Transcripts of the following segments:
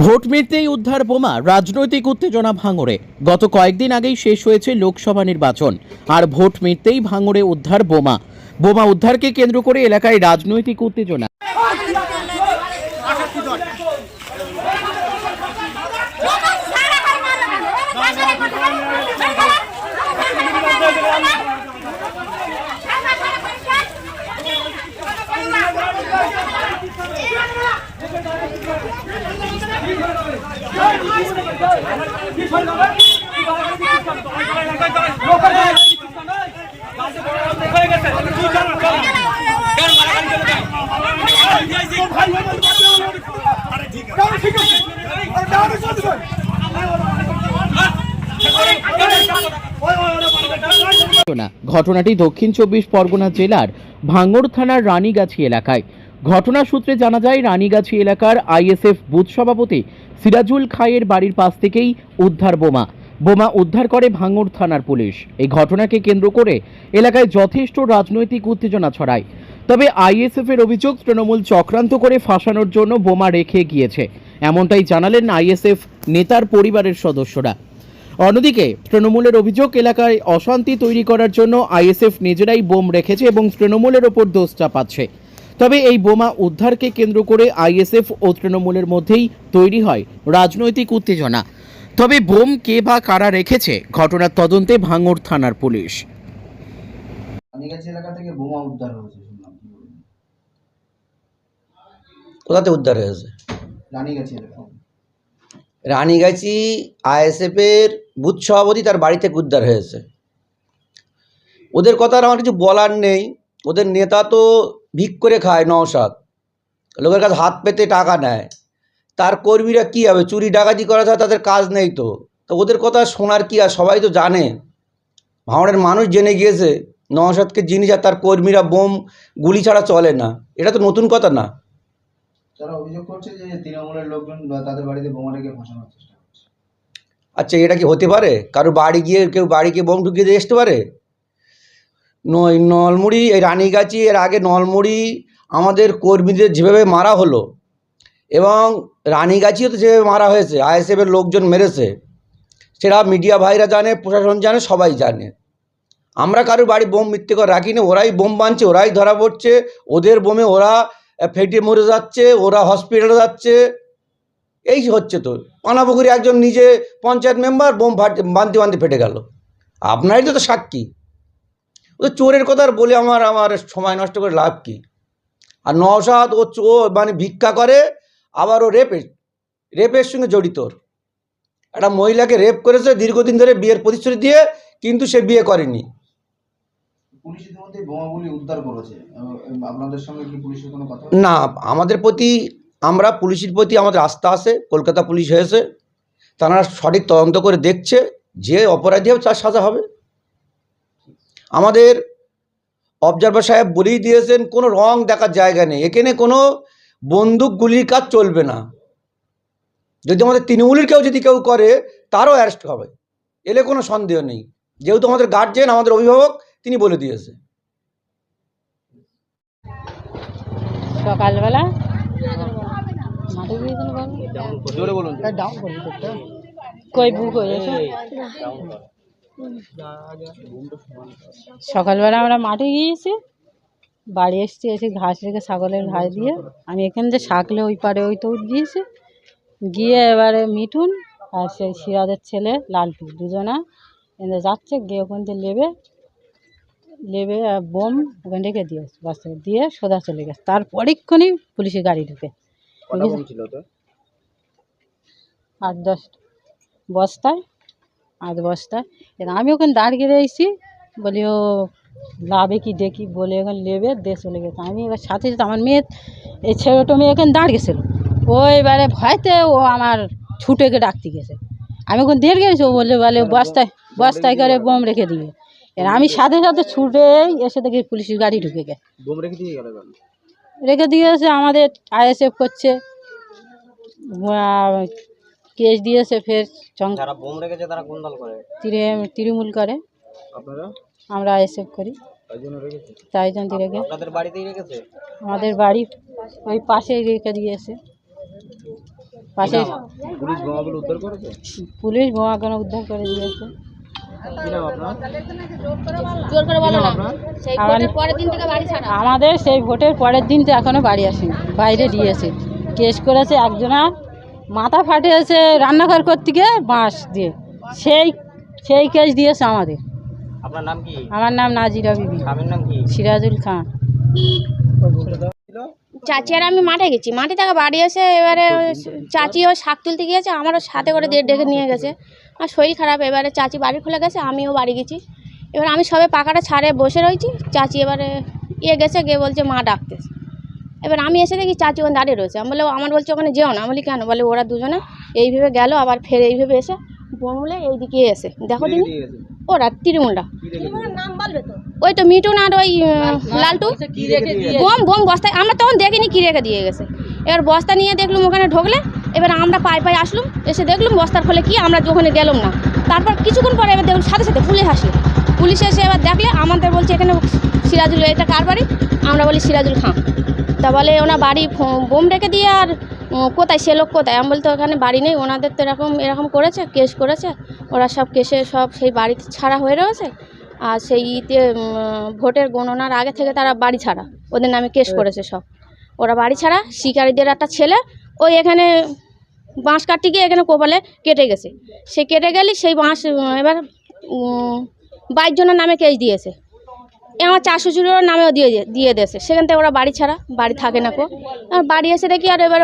Vote মিটতেই উদ্ধার বোমা, রাজনৈতিক উত্তেজনা ভাঙড়ে। গত কয়েকদিন আগেই শেষ হয়েছে লোকসভা নির্বাচন, আর ভোট মিটতেই ভাঙড়ে উদ্ধার বোমা। বোমা উদ্ধারকে কেন্দ্র করে এলাকায় রাজনৈতিক উত্তেজনা। ঘটনাটি দক্ষিণ 24 পরগনা জেলার ভাঙড় থানার রানীগাছি এলাকায়। ঘটনা সূত্রে জানা যায়, রানীগাছি এলাকার আইএসএফ বুথ সভাপতি সিরাজুল খায়ের বাড়ির পাশ থেকেই উদ্ধার বোমা। বোমা উদ্ধার করে ভাঙড় থানার পুলিশ। এই ঘটনাকে কেন্দ্র করে এলাকায় যথেষ্ট রাজনৈতিক উত্তেজনা ছড়ায়। তবে আইএসএফ এর অভিযোগ, তৃণমূল চক্রান্ত করে ফাঁসানোর জন্য বোমা রেখে গিয়েছে, এমনটাই জানালেন আইএসএফ নেতার পরিবারের সদস্যরা। অন্যদিকে তৃণমূলের অভিযোগ, এলাকায় অশান্তি তৈরি করার জন্য আইএসএফ নিজেরাই বোম রেখেছে এবং তৃণমূলের ওপর দোষ চাপাচ্ছে। তবে এই বোমা উদ্ধারকে কেন্দ্র করে আইএসএফ ও তৃণমূলের মধ্যেই তৈরি হয় রাজনৈতিক উত্তেজনা। তবে বোম কে বা কারা রেখেছে, ঘটনার তদন্তে ভাঙড় থানার পুলিশ। রানীগাছি এলাকা থেকে বোমা উদ্ধার হয়েছে শুনলাম, কি বলবেন? কোথাতে উদ্ধার হয়েছে? রানীগাছি এলাকা। রানীগাছি আইএসএফ এর বুথ সভাপতি তার বাড়ি থেকে উদ্ধার হয়েছে। ওদের কথা আর আমার কিছু বলার নেই। ওদের নেতা তো ভিক করে খায়, নওশাদ, লোকের কাছে হাত পেতে টাকা নেয়। তার কর্মীরা কী হবে, চুরি ডাকাতি করা ছাড়া তাদের কাজ নেই। তো ওদের কথা শোনার কি, আর সবাই তো জানে, ভাঙড়ের মানুষ জেনে গিয়েছে নওশাদকে জিনিস আর তার কর্মীরা বোম গুলি ছাড়া চলে না। এটা তো নতুন কথা না। তারা অভিযোগ করছে যে তৃণমূলের লোকজন তাদের বাড়িতে বোমা রেখে ফাঁসানোর চেষ্টা করছে। আচ্ছা, এটা কি হতে পারে? কারো বাড়ি গিয়ে কেউ বাড়িকে বোম ঢুকিয়ে দিয়ে আসতে পারে? নলমুড়ি, এই রানীগাছি এর আগে নলমুড়ি আমাদের কর্মীদের যেভাবে মারা হলো, এবং রানীগাছিও তো যেভাবে মারা হয়েছে, আইএসএফের লোকজন মেরেছে, সেটা মিডিয়া ভাইরা জানে, প্রশাসন জানে, সবাই জানে। আমরা কারো বাড়ি বোম মিথ্যে করে রাখি না। ওরাই বোম বানছে, ওরাই ধরা পড়ছে, ওদের বোমে ওরা ফেটে মরে যাচ্ছে, ওরা হসপিটালে যাচ্ছে। এই হচ্ছে তো। পানাপুকুরে একজন নিজে পঞ্চায়েত মেম্বার বোম বানতে বানতে ফেটে গেল। আপনারই তো সাক্ষী। ও চোরের কথা আর বলে আমার সময় নষ্ট করে লাভ কি? আর নওশাদ ও মানে ভিক্ষা করে, আবার ও রেপের সঙ্গে জড়িত। একটা মহিলাকে রেপ করেছে দীর্ঘদিন ধরে বিয়ের প্রতিশ্রুতি দিয়ে, কিন্তু সে বিয়ে করেনি। পুলিশ ইতিমধ্যে বোমাগুলি উদ্ধার করেছে। আপনাদের সঙ্গে কি পুলিশের কোনো কথা? না, আমরা পুলিশের প্রতি আমাদের আস্থা আছে। কলকাতা পুলিশ হয়েছে, তারা সঠিক তদন্ত করে দেখছে, যে অপরাধী হবে তার সাজা হবে। আমাদের অবজারভার সাহেব বলেই দিয়েছেন, কোনো রং দেখার জায়গা নেই এখানে, কোনো বন্দুক গুলির কাজ চলবে না। যদি আমাদের তৃণমূলের যদি কেউ করে, তারও অ্যারেস্ট হবে, এলে কোনো সন্দেহ নেই। যেহেতু আমাদের গার্জেন, আমাদের অভিভাবক, তিনি বলে দিয়েছে। সকালবেলা সকালবেলা আমরা মাঠে গিয়েছি, বাড়ি এসছি, এসে ঘাস রেখে ছাগলের ঘাস দিয়ে আমি এখান থেকে শাকলে ওই পারে ওই তো গিয়েছি, গিয়ে এবারে মিঠুন আর সেই সিরাজের ছেলে লালটু দুজনা এনে যাচ্ছে, গিয়ে ওখান থেকে লেবে বোম ওখানে রেখে দিয়ে বাসে দিয়ে সোজা চলে গেছে। তারপরেক্ষণই পুলিশের গাড়ি ঢুকে 8-10 বস্তায়, 8 বস্তায়। আমি ওখানে দাঁড়িয়ে রয়েছি, বলি ও লাভে কি দেখি বলে ওখানে লেবে দিয়ে চলে গেছে। আমি এবার সাথে সাথে আমার মেয়ে, এই ছেলেটা মেয়ে ওখানে দাঁড়িয়েছিল, ও এবারে ভয়তে ও আমার ছুটেকে ডাকতে গেছে। আমি ওখানে দিয়ে গেছি, ও বলে বস্তায় করে বোম রেখে দিয়ে। এবার আমি সাথে সাথে ছুটে এসে দেখি পুলিশের গাড়ি ঢুকে গেছে। রেখে দিয়েছে, আমাদের আইএসএফ করছে, কেস দিয়েছে। ফের যারা বোম রেখেছে তারা কোন দল করে? তৃণমূল করে। আপনারা? আমরা আইএসএফ করি, তাই জন্য রেখে। আপনাদের বাড়িতেই রেখেছে? আমাদের বাড়ি ওই পাশেই রেখে দিয়েছে। পাশে পুলিশ বোমাগুলো উদ্ধার করেছে? পুলিশ বোমা কেন উদ্ধার করে দিয়েছে। কি নাম আপনার? আমাদের সেই ভোটের পরের দিন তো এখনো বাড়ি আসেনি, বাইরে দিয়েছে। কেস করেছে একজনের মাথা ফাটিয়েছে রান্নাঘর করতে গিয়ে বাঁশ দিয়ে, সেই কেস দিয়েছে আমাদের। আপনার নাম কি? আমার নাম নাজিরা বিবি। স্বামীর নাম কি? সিরাজুল খান। চাচি আর আমি মাঠে গেছি, মাঠে থেকে বাড়ি এসে এবারে চাচিও শাক তুলতে গিয়েছে, আমারও সাথে করে ডেকে নিয়ে গেছে। আর শরীর খারাপ, এবারে চাচি বাড়ি খুলে গেছে, আমিও বাড়ি গেছি। এবার আমি সবে পাকাটা ছাড়ে বসে রয়েছি, চাচি এবারে গেছে, গিয়ে বলছে মা ডাকতেছে। এবার আমি এসে দেখি চাচি ওখানে দাঁড়িয়ে রয়েছে। আমি বলে আমার বলছে ওখানে যেও না। আমি বলি কেন? বলে ওরা দুজনে এইভাবে গেল, আবার ফের এইভাবে এসে বমলে এইদিকে এসে দেখো দিন ওরা তৃণমূলটা ওই তো মিটুন আর ওই লালটু বোম বস্তায়, আমরা তখন দেখিনি কি রেখে দিয়ে গেছে। এবার বস্তা নিয়ে দেখলুম ওখানে ঢোকলে, এবার আমরা পায়ে আসলুম, এসে দেখলুম বস্তার ফলে কি, আমরা ওখানে গেলাম না। তারপর কিছুক্ষণ পরে এবার দেখুন সাথে সাথে পুলিশ আসলো। পুলিশ এসে এবার দেখলে আমাদের বলছে এখানে সিরাজুল, এটা কার বাড়ি? আমরা বলি সিরাজুল খান। তা বলে ওনার বাড়ি বোম রেখে দিয়ে, আর কোথায় সে লোক কোথায়? আমি বলতে ওখানে বাড়ি নেই, ওনাদের তো এরকম করেছে, কেস করেছে, ওরা সব কেসে সব সেই বাড়িতে ছাড়া হয়ে রয়েছে। আর সেই ভোটের গণনার আগে থেকে তারা বাড়ি ছাড়া, ওদের নামে কেস করেছে সব। ওরা বাড়ি ছাড়া, শিকারীদের একটা ছেলে ওই এখানে বাঁশ কাটতে গিয়ে এখানে কপালে কেটে গেছে। সে কেটে গেলে সেই বাঁশ এবার 22 জনের নামে কেস দিয়েছে। আমার চাষুচুরির নামেও দিয়ে দিয়েছে। সেখান থেকে ওরা বাড়ি ছাড়া, বাড়ি থাকে না কো। আর বাড়ি এসে দেখি আর এবার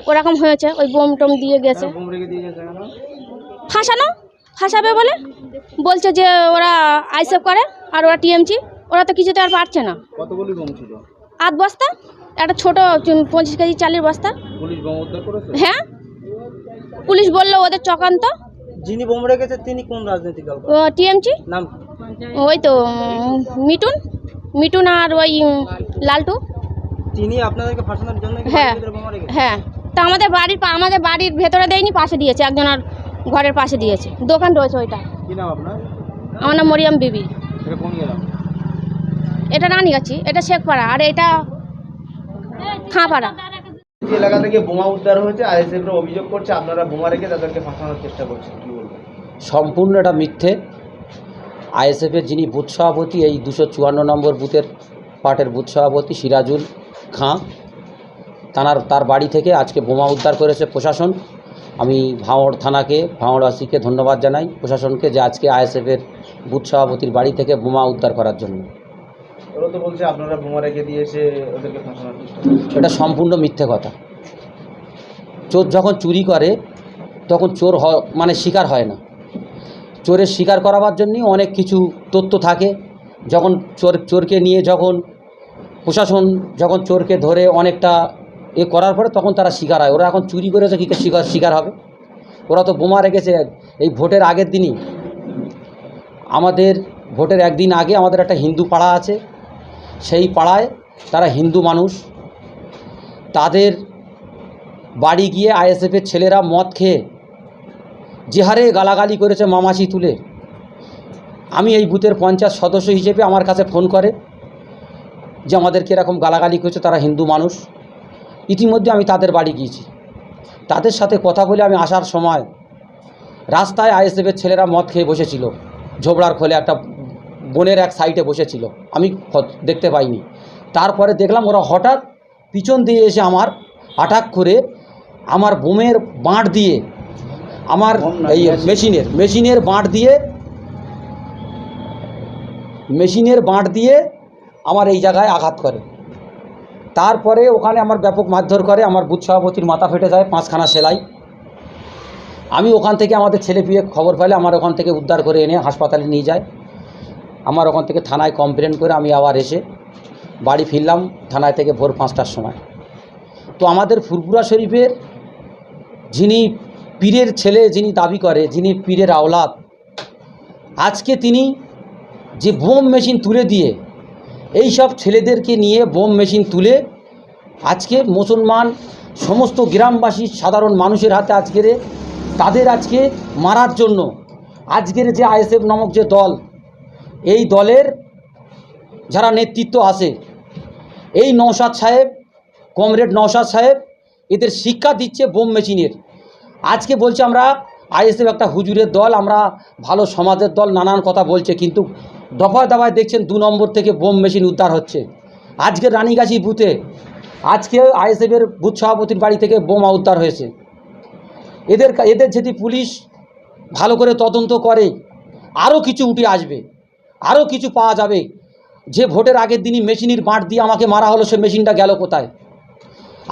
ওরকম হয়েছে, ওই বোম টোম দিয়ে গেছে। ফাঁসাবে বলে বলছে যে ওরা আইসেফ করে, আর ওরা টিএমসি, ওরা তো কিছুতে আর পারছে না। কতগুলি বোম ছিল? 8 বস্তা, একটা ছোট 25 কেজি চালের বস্তা। পুলিশ বোম উদ্ধার করেছে? হ্যাঁ, পুলিশ বললো ওদের চক্রান্ত। যিনি বোম রেখেছে তিনি কোন রাজনৈতিক দল? টিএমসি। নাম? ওই তো মিটুন আর ওই লালটু। তিনি আপনাদেরকে ফাঁসানোর জন্য হ্যাঁ বোমা রেখেছে? হ্যাঁ, তা আমাদের বাড়ির ভেতরে দেয়নি, পাশে দিয়েছে, একজনের ঘরের পাশে দিয়েছে, দোকান রয়েছে ওইটা। কি নাম আপনার? আমার নাম মরিয়াম বিবি। এটা কোন এলাকা? এটা রানীগাছি, এটা শেখপাড়া, আর এটা খাঁপাড়া। যে এলাকা থেকে বোমা উদ্ধার হয়েছে, আইএসএফরা অভিযোগ করছে আপনারা বোমা রেখে তাদেরকে ফাঁসানোর চেষ্টা করছেন, কি বলবেন? সম্পূর্ণ এটা মিথ্যে। আইএসএফের যিনি বুথ সভাপতি, এই 254 নম্বর বুথের পার্টের বুথ সভাপতি সিরাজুল খাঁ, তার বাড়ি থেকে আজকে বোমা উদ্ধার করেছে প্রশাসন। আমি ভাঙড় থানাকে, ভাঙড়বাসীকে ধন্যবাদ জানাই, প্রশাসনকে, যে আজকে আইএসএফের বুথ সভাপতির বাড়ি থেকে বোমা উদ্ধার করার জন্য। ওরা তো বলছে আপনারা বোমা রেখে দিয়েছে, ওদেরকে ফাঁসানোর চেষ্টা করছেন। এটা সম্পূর্ণ মিথ্যে কথা। চোর যখন চুরি করে তখন চোর মানে শিকার হয় না। চোরের শিকার করাবার জন্যই অনেক কিছু তথ্য থাকে। যখন চোরকে নিয়ে যখন প্রশাসন যখন চোরকে ধরে অনেকটা করার পরে তখন তারা শিকার হয়। ওরা এখন চুরি করেছে কী শিকার হবে? ওরা তো বোমা রেখেছে এই ভোটের আগের দিনই। আমাদের ভোটের একদিন আগে আমাদের একটা হিন্দু পাড়া আছে, সেই পাড়ায় তারা হিন্দু মানুষ, তাদের বাড়ি গিয়ে আইএসএফের ছেলেরা মদ খেয়ে যে হারে গালাগালি করেছে মামাসি তুলে। আমি এই বুথের পঞ্চায়েত সদস্য হিসেবে আমার কাছে ফোন করে যে আমাদেরকে এরকম গালাগালি করেছে, তারা হিন্দু মানুষ। ইতিমধ্যে আমি তাদের বাড়ি গিয়েছি, তাদের সাথে কথা বলে আমি আসার সময় রাস্তায় আইএসএফের ছেলেরা মদ খেয়ে বসেছিল, ঝোবড়ার খোলে একটা বনের এক সাইডে বসেছিল, আমি দেখতে পাইনি। তারপরে দেখলাম ওরা হঠাৎ পিছন দিয়ে এসে আমার অ্যাটাক করে আমার বোমের বাঁট দিয়ে, আমার এই মেশিনের বাঁট দিয়ে আমার এই জায়গায় আঘাত করে। তারপরে ওখানে আমার ব্যাপক মারধর করে, আমার বুথ সভাপতির মাথা ফেটে যায়, 5খানা সেলাই। আমি ওখান থেকে আমাদের ছেলে পিয়ে খবর পেলে আমার ওখান থেকে উদ্ধার করে এনে হাসপাতালে নিয়ে যায়। আমার ওখান থেকে থানায় কমপ্লেন করে আমি আবার এসে বাড়ি ফিরলাম থানায় থেকে ভোর 5টার সময়। তো আমাদের ফুরপুরা শরীফের যিনি পীরের ছেলে, যিনি দাবি করে, যিনি পীরের আওলাদ, আজকে তিনি যে বোম মেশিন তুলে দিয়ে এই সব ছেলেদেরকে নিয়ে বোম মেশিন তুলে আজকে মুসলমান সমস্ত গ্রামবাসী সাধারণ মানুষের হাতে তাদের আজকে মারার জন্য আজকের যে আইএসএফ নামক যে দল, এই দলের যারা নেতৃত্ব আছে, এই নওশাদ সাহেব, কমরেড নওশাদ সাহেব, এদের শিক্ষা দিচ্ছে বোম মেশিনের। আজকে বলছে আমরা আইএসএফ একটা হুজুরের দল, আমরা ভালো সমাজের দল, নানান কথা বলছে, কিন্তু দফায় দফায় দেখছেন 2 নম্বর থেকে বোম মেশিন উদ্ধার হচ্ছে। আজকে রানীগাছি বুথে আজকে আইএসএফের বুথ সভাপতির বাড়ি থেকে বোমা উদ্ধার হয়েছে। এদের যদি পুলিশ ভালো করে তদন্ত করে আরও কিছু উঠে আসবে, আরও কিছু পাওয়া যাবে। যে ভোটের আগের দিনই মেশিনের বাঁট দিয়ে আমাকে মারা হলো, সে মেশিনটা গেল কোথায়?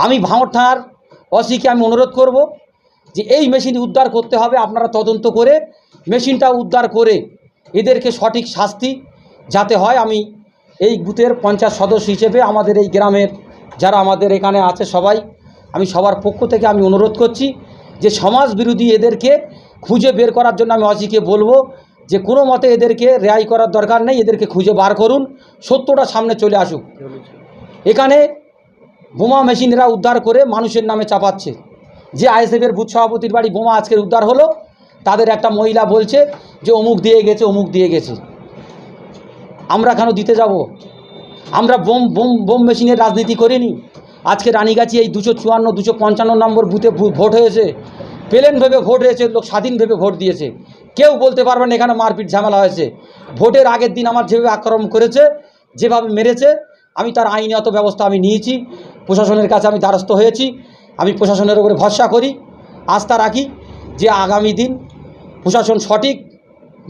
আমি ভাঙড় থানার ওসিকে আমি অনুরোধ করব যে এই মেশিন উদ্ধার করতে হবে, আপনারা তদন্ত করে মেশিনটা উদ্ধার করে এদেরকে সঠিক শাস্তি যাতে হয়। আমি এই বুথের পঞ্চায়েত সদস্য হিসেবে আমাদের এই গ্রামের যারা আমাদের এখানে আছে সবাই, আমি সবার পক্ষ থেকে আমি অনুরোধ করছি যে সমাজ বিরোধী এদেরকে খুঁজে বের করার জন্য আমি ওসিকে বলবো যে কোনো মতে এদেরকে রেহাই করার দরকার নেই, এদেরকে খুঁজে বার করুন, সত্যটা সামনে চলে আসুক। এখানে বোমা মেশিনেরা উদ্ধার করে মানুষের নামে চাপাচ্ছে। যে আইএসএফের বুথ সভাপতির বাড়ি বোমা আজকের উদ্ধার হলো, তাদের একটা মহিলা বলছে যে অমুক দিয়ে গেছে, অমুক দিয়ে গেছে। আমরা কেন দিতে যাব? আমরা বোম মেশিনের রাজনীতি করিনি। আজকে রানীগাছি এই 254, 255 নম্বর বুথে ভোট হয়েছে, প্লেন ভেবে ভোট হয়েছে, লোক স্বাধীন ভেবে ভোট দিয়েছে। কেউ বলতে পারবেন এখানে মারপিট ঝামেলা হয়েছে। ভোটের আগের দিন আমার যেভাবে আক্রমণ করেছে, যেভাবে মেরেছে, আমি তার আইনত ব্যবস্থা আমি নিয়েছি। প্রশাসনের কাছে আমি দ্বারস্থ হয়েছি। আমি প্রশাসনের উপরে ভরসা করি, আস্থা রাখি যে আগামী দিন প্রশাসন সঠিক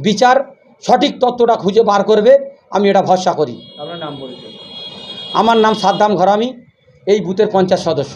বিচার, সঠিক তথ্যটা খুঁজে বার করবে, আমি এটা ভরসা করি। আপনার নাম বলছেন? আমার নাম সাদ্দাম ঘরামি, এই বুথের পঞ্চায়েত সদস্য।